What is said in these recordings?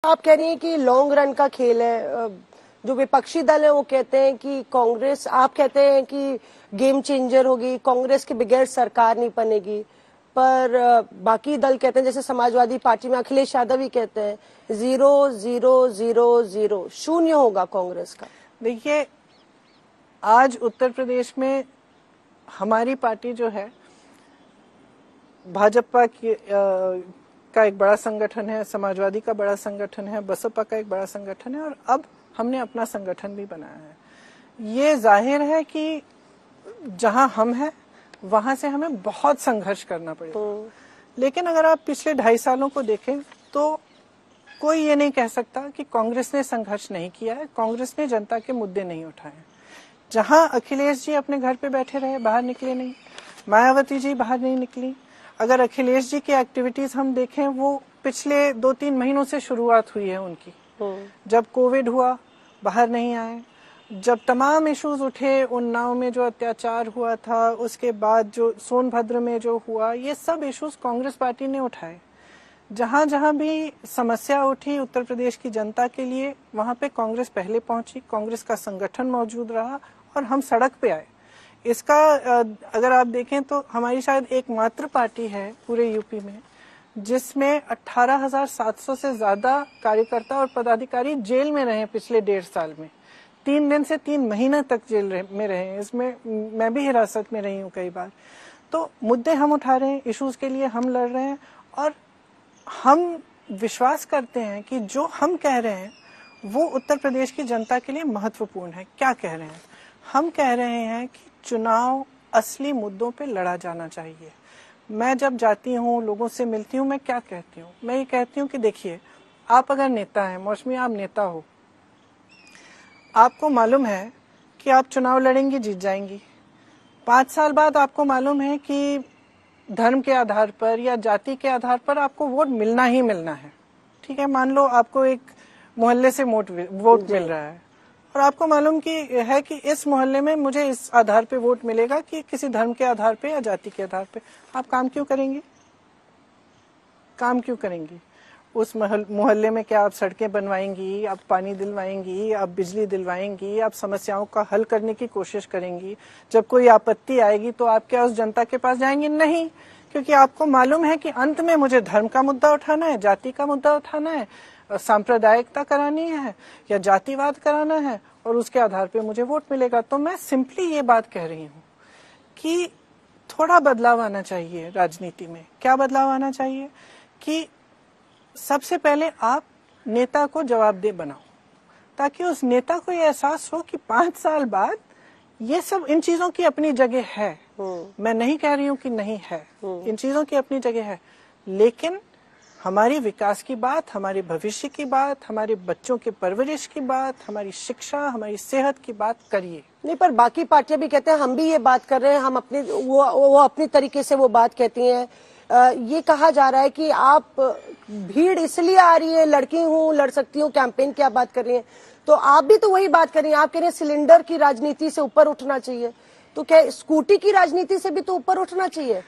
आप कह रही हैं कि लॉन्ग रन का खेल है। जो विपक्षी दल है वो कहते हैं कि कांग्रेस, आप कहते हैं कि गेम चेंजर होगी, कांग्रेस के बगैर सरकार नहीं बनेगी, पर बाकी दल कहते हैं जैसे समाजवादी पार्टी में अखिलेश यादव ही कहते हैं 0-0-0-0 शून्य होगा कांग्रेस का। देखिए, आज उत्तर प्रदेश में हमारी पार्टी जो है भाजपा की का एक बड़ा संगठन है, समाजवादी का बड़ा संगठन है, बसपा का एक बड़ा संगठन है और अब हमने अपना संगठन भी बनाया है। ये जाहिर है कि जहां हम हैं वहां से हमें बहुत संघर्ष करना पड़ेगा। लेकिन अगर आप पिछले 2.5 सालों को देखें तो कोई ये नहीं कह सकता कि कांग्रेस ने संघर्ष नहीं किया है, कांग्रेस ने जनता के मुद्दे नहीं उठाए। जहां अखिलेश जी अपने घर पे बैठे रहे, बाहर निकले नहीं, मायावती जी बाहर नहीं निकली। अगर अखिलेश जी की एक्टिविटीज हम देखें, वो पिछले 2-3 महीनों से शुरुआत हुई है उनकी। जब कोविड हुआ बाहर नहीं आए, जब तमाम इश्यूज उठे, उन्नाव में जो अत्याचार हुआ था, उसके बाद जो सोनभद्र में जो हुआ, ये सब इश्यूज कांग्रेस पार्टी ने उठाए। जहां जहां भी समस्या उठी उत्तर प्रदेश की जनता के लिए, वहां पे कांग्रेस पहले पहुंची, कांग्रेस का संगठन मौजूद रहा और हम सड़क पे आए। इसका अगर आप देखें तो हमारी शायद एकमात्र पार्टी है पूरे यूपी में जिसमें 18,700 से ज्यादा कार्यकर्ता और पदाधिकारी जेल में रहे पिछले 1.5 साल में। 3 दिन से 3 महीने तक जेल में रहे। इसमें मैं भी हिरासत में रही हूँ कई बार। तो मुद्दे हम उठा रहे हैं, इश्यूज के लिए हम लड़ रहे हैं और हम विश्वास करते हैं कि जो हम कह रहे हैं वो उत्तर प्रदेश की जनता के लिए महत्वपूर्ण है। क्या कह रहे हैं? हम कह रहे हैं कि चुनाव असली मुद्दों पे लड़ा जाना चाहिए। मैं जब जाती हूँ, लोगों से मिलती हूँ, मैं क्या कहती हूँ? मैं ये कहती हूँ कि देखिए, आप अगर नेता हैं, मौसमी आप नेता हो, आपको मालूम है कि आप चुनाव लड़ेंगी, जीत जाएंगी। 5 साल बाद आपको मालूम है कि धर्म के आधार पर या जाति के आधार पर आपको वोट मिलना ही मिलना है। ठीक है, मान लो आपको एक मोहल्ले से वोट मिल रहा है और आपको मालूम है कि इस मोहल्ले में मुझे इस आधार पे वोट मिलेगा कि किसी धर्म के आधार पे या जाति के आधार पे। आप काम क्यों करेंगे? काम क्यों करेंगी? उस मोहल्ले में क्या आप सड़कें बनवाएंगी, आप पानी दिलवाएंगी, आप बिजली दिलवाएंगी, आप समस्याओं का हल करने की कोशिश करेंगी? जब कोई आपत्ति आएगी तो आप क्या उस जनता के पास जाएंगे? नहीं, क्योंकि आपको मालूम है कि अंत में मुझे धर्म का मुद्दा उठाना है, जाति का मुद्दा उठाना है, सांप्रदायिकता करानी है या जातिवाद कराना है और उसके आधार पे मुझे वोट मिलेगा। तो मैं सिंपली ये बात कह रही हूँ कि थोड़ा बदलाव आना चाहिए राजनीति में। क्या बदलाव आना चाहिए? कि सबसे पहले आप नेता को जवाबदेह बनाओ ताकि उस नेता को ये एहसास हो कि 5 साल बाद ये सब, इन चीजों की अपनी जगह है। मैं नहीं कह रही हूँ कि नहीं है, इन चीजों की अपनी जगह है, लेकिन हमारी विकास की बात, हमारे भविष्य की बात, हमारे बच्चों के परवरिश की बात, हमारी शिक्षा, हमारी सेहत की बात करिए। नहीं, पर बाकी पार्टियां भी कहते हैं हम भी ये बात कर रहे हैं, हम अपने वो अपनी तरीके से वो बात कहती हैं। ये कहा जा रहा है कि आप भीड़ इसलिए आ रही है, लड़की हूँ, लड़ सकती हूँ, कैंपेन की आप बात कर रही हैं, तो आप भी तो वही बात कर रही हैं। आप कह रहे हैं सिलेंडर की राजनीति से ऊपर उठना चाहिए, तो क्या स्कूटी की राजनीति से भी तो ऊपर उठना चाहिए?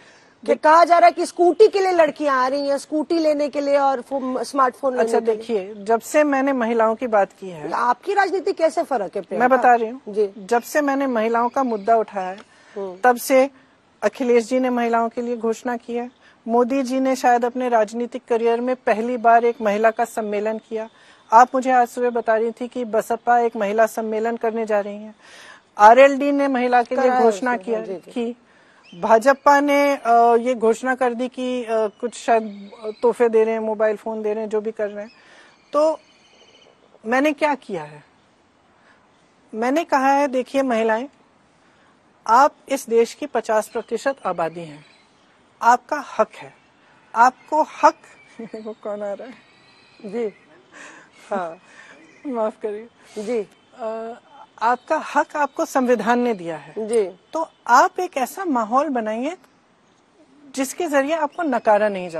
कि कहा जा रहा है कि स्कूटी के लिए लड़कियां आ रही हैं, स्कूटी लेने के लिए और स्मार्टफोन लेने के लिए। अच्छा देखिए, जब से मैंने महिलाओं की बात की है, आपकी राजनीति कैसे फर्क है? मैं बता रही हूँ जी। जब से मैंने महिलाओं का मुद्दा उठाया है तब से अखिलेश जी ने महिलाओं के लिए घोषणा की है। मोदी जी ने शायद अपने राजनीतिक करियर में पहली बार एक महिला का सम्मेलन किया। आप मुझे आज सुबह बता रही थी कि बसपा एक महिला सम्मेलन करने जा रही है। आरएलडी ने महिला के लिए घोषणा की। भाजपा ने ये घोषणा कर दी कि कुछ शायद तोहफे दे रहे हैं, मोबाइल फोन दे रहे हैं, जो भी कर रहे हैं। तो मैंने क्या किया है? मैंने कहा है, देखिए महिलाएं, आप इस देश की 50% आबादी हैं, आपका हक है, आपको हक वो कौन आ रहा है जी? हाँ, माफ करिए जी। आपका हक आपको संविधान ने दिया है जी। तो आप एक ऐसा माहौल बनाइए जिसके जरिए आपको नकारा नहीं जा